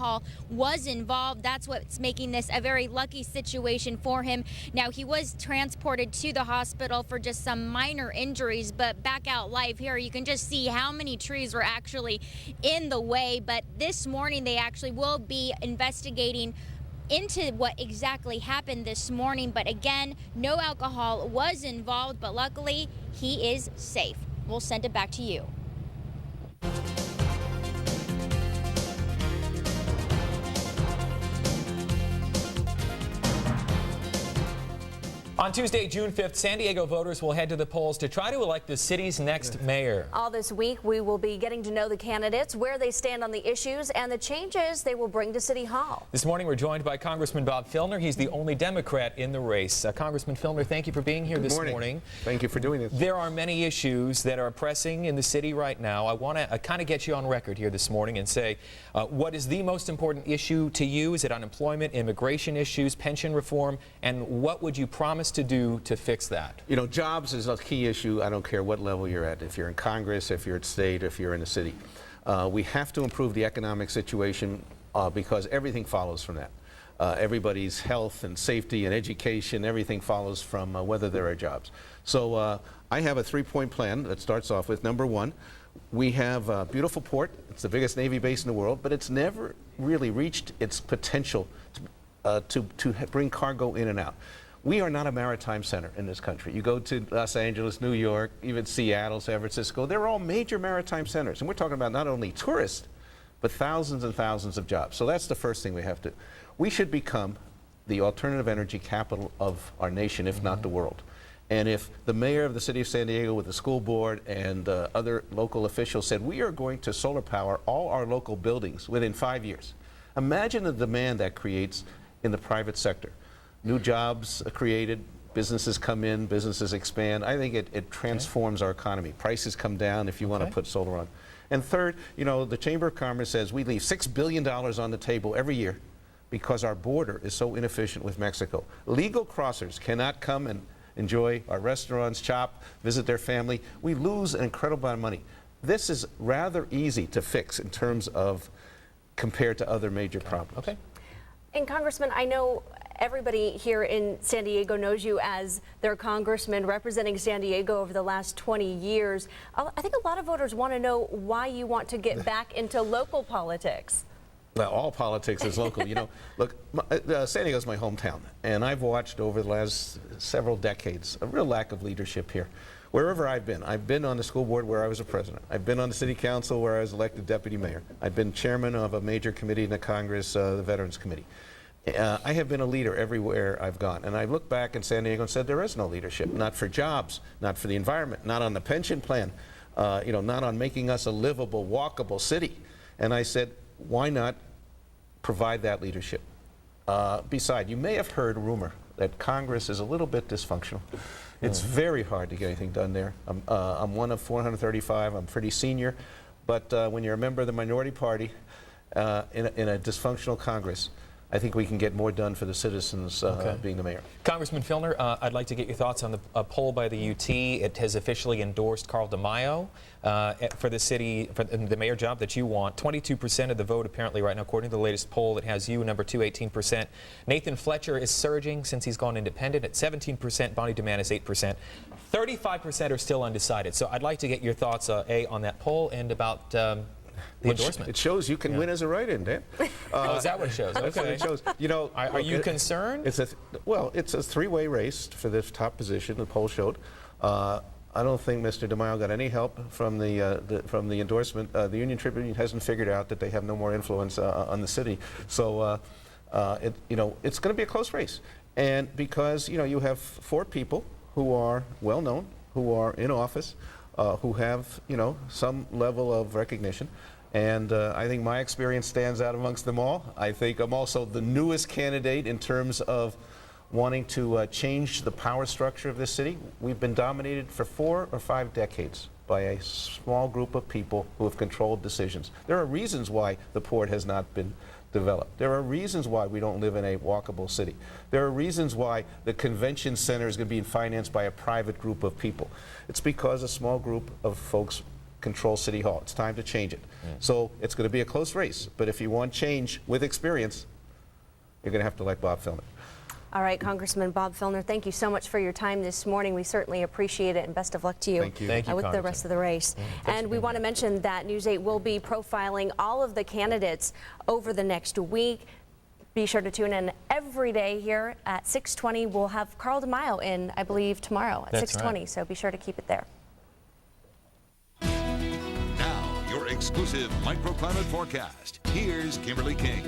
alcohol was involved. That's what's making this a very lucky situation for him. Now, he was transported to the hospital for just some minor injuries, but back out live here, you can just see how many trees were actually in the way. But this morning, they actually will be investigating into what exactly happened this morning. But again, no alcohol was involved, but luckily he is safe. We'll send it back to you. On Tuesday, June 5th, San Diego voters will head to the polls to try to elect the city's next mayor. All this week, we will be getting to know the candidates, where they stand on the issues, and the changes they will bring to City Hall. This morning, we're joined by Congressman Bob Filner. He's the only Democrat in the race. Congressman Filner, thank you for being here this morning. Thank you for doing this. There are many issues that are pressing in the city right now. I want to kind of get you on record here this morning and say, what is the most important issue to you? Is it unemployment, immigration issues, pension reform, and what would you promise to do to fix that? You know, jobs is a key issue. I don't care what level you're at, if you're in Congress, if you're at state, if you're in the city. We have to improve the economic situation because everything follows from that. Everybody's health and safety and education, everything follows from whether there are jobs. So I have a three-point plan that starts off with number one. We have a beautiful port. It's the biggest Navy base in the world, but it's never really reached its potential to bring cargo in and out. We are not a maritime center in this country. You go to Los Angeles, New York, even Seattle, San Francisco, they're all major maritime centers. And we're talking about not only tourists, but thousands and thousands of jobs. So that's the first thing we have to. We should become the alternative energy capital of our nation, if not the world. And if the mayor of the city of San Diego with the school board and other local officials said, we are going to solar power all our local buildings within 5 years. Imagine the demand that creates in the private sector. New jobs are created, businesses come in, businesses expand. I think it transforms our economy. Prices come down if you want to put solar on. And third, you know, the Chamber of Commerce says we leave $6 billion on the table every year because our border is so inefficient with Mexico. Legal crossers cannot come and enjoy our restaurants, shop, visit their family. We lose an incredible amount of money. This is rather easy to fix in terms of compared to other major problems. Okay. And Congressman, I know everybody here in San Diego knows you as their congressman representing San Diego over the last 20 years. I think a lot of voters want to know why you want to get back into local politics. Well, all politics is local. You know, look, San Diego is my hometown, and I've watched over the last several decades a real lack of leadership here. Wherever I've been on the school board where I was a president. I've been on the city council where I was elected deputy mayor. I've been chairman of a major committee in the Congress, the Veterans Committee. I have been a leader everywhere I've gone, and I look back in San Diego and said there is no leadership, not for jobs, not for the environment, not on the pension plan, you know, not on making us a livable, walkable city. And I said, why not provide that leadership? Besides, you may have heard a rumor that Congress is a little bit dysfunctional. It's very hard to get anything done there. I'm one of 435. I'm pretty senior, but when you're a member of the minority party in a dysfunctional Congress, I think we can get more done for the citizens being the mayor. Congressman Filner, I'd like to get your thoughts on a poll by the UT. It has officially endorsed Carl DeMaio for the city, for the mayor job that you want. 22% of the vote apparently right now, according to the latest poll. It has you number 2, 18%. Nathan Fletcher is surging since he's gone independent at 17%. Bonnie DeMantis 8%. 35% are still undecided. So I'd like to get your thoughts, A, on that poll and about the endorsement. It shows you can win as a write-in, Dan. Oh, is that what it shows? That's what it shows. You know, are you concerned? It's a three-way race for this top position. The poll showed. I don't think Mr. DeMaio got any help from the endorsement. The Union Tribune hasn't figured out that they have no more influence on the city. So, you know, it's going to be a close race. And because you have 4 people who are well-known, who are in office, who have some level of recognition. And I think my experience stands out amongst them all. I think I'm also the newest candidate in terms of wanting to change the power structure of this city. We've been dominated for 4 or 5 decades by a small group of people who have controlled decisions. There are reasons why the port has not been developed. There are reasons why we don't live in a walkable city. There are reasons why the convention center is going to be financed by a private group of people. It's because a small group of folks control City Hall. It's time to change it. So it's going to be a close race, but if you want change with experience, you're going to have to elect Bob Filner. All right, Congressman Bob Filner, thank you so much for your time this morning. We certainly appreciate it, and best of luck to you, Thank you. Thank you, with the Congressman. rest of the race. And we want to mention that News 8 will be profiling all of the candidates over the next week. Be sure to tune in every day here at 6:20. We'll have Carl DeMaio in, I believe, tomorrow at That's 6:20, right. so be sure to keep it there. Now, your exclusive microclimate forecast. Here's Kimberly King.